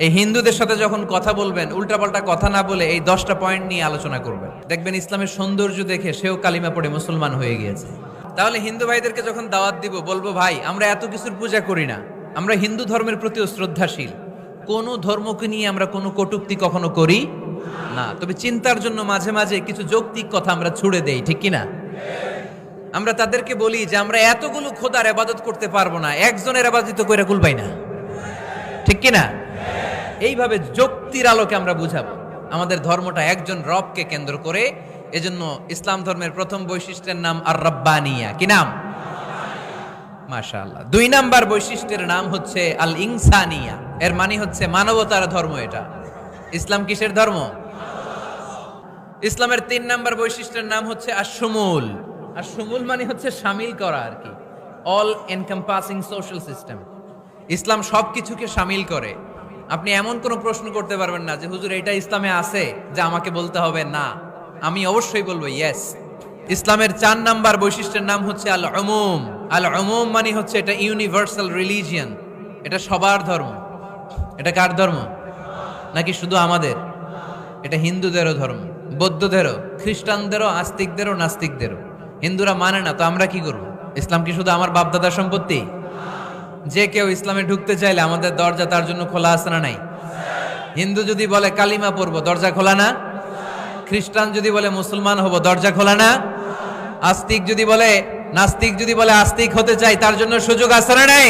এই হিন্দুদের সাথে যখন কথা বলবেন উল্টাপাল্টা কথা না বলে এই 10টা পয়েন্ট নিয়ে আলোচনা করবেন, দেখবেন ইসলামের সৌন্দর্য দেখে সেও কালিমা পড়ে মুসলমান হয়ে গিয়েছে। তাহলে হিন্দু ভাইদেরকে যখন দাওয়াত দিব, বলবো ভাই আমরা এত কিছুর পূজা করি না, আমরা হিন্দু ধর্মের প্রতিও শ্রদ্ধাশীল, কোন ধর্মকে নিয়ে আমরা কোনো কটূক্তি কখনো করি না, তবে চিন্তার জন্য মাঝে মাঝে কিছু যৌক্তিক কথা আমরা ছুড়ে দেই, ঠিক কিনা? আমরা তাদেরকে বলি যে আমরা এতগুলো খোদার ইবাদত করতে পারবো না, একজনের ইবাদত করে কুলবাই না, ঠিক কিনা? এইভাবে যুক্তির আলোকে আমরা বুঝাবো আমাদের ধর্মটা একজন রবকে কেন্দ্র করে। এজন্য ইসলাম ধর্মের প্রথম বৈশিষ্ট্যের নাম আর রব্বানিয়া। কি নাম? মাশাআল্লাহ। 2 নাম্বার বৈশিষ্ট্যের নাম হচ্ছে আল ইনসানিয়া, এর মানে হচ্ছে মানবতার ধর্ম। এটা ইসলাম কিসের ধর্ম? ইসলামের 3 নাম্বার বৈশিষ্ট্যের নাম হচ্ছে আশ-শুমুল। আশ-শুমুল মানে হচ্ছে শামিল করা আর কি, অল এনকম্পাসিং সোশ্যাল সিস্টেম। ইসলাম সবকিছুকে শামিল করে। আপনি এমন কোনো প্রশ্ন করতে পারবেন না যে হুজুর এটা ইসলামে আছে যে আমাকে বলতে হবে না, আমি অবশ্যই বলবো ইয়েস। ইসলামের 4 নাম্বার বৈশিষ্ট্যের নাম হচ্ছে আল উমুম। আল উমুম মানে হচ্ছে এটা ইউনিভার্সাল রিলিজিয়ন, এটা সবার ধর্ম। এটা কার ধর্ম? নাকি শুধু আমাদের? এটা হিন্দুদেরও ধর্ম, বৌদ্ধদেরও, খ্রিস্টানদেরও, আস্তিকদেরও, নাস্তিকদেরও। হিন্দুরা মানে না তো আমরা কি করব? ইসলাম কি শুধু আমার বাপদাদার সম্পত্তি? যে কেউ ইসলামে ঢুকতে চাইলে আমাদের দরজা তার জন্য খোলা আছে না নাই? হিন্দু যদি বলে কালিমা পড়বো, দরজা খোলা না? খ্রিস্টান যদি বলে মুসলমান হব, দরজা খোলা না? নাস্তিক যদি বলে আস্তিক হতে চাই, তার জন্য সুযোগ আছে না নাই?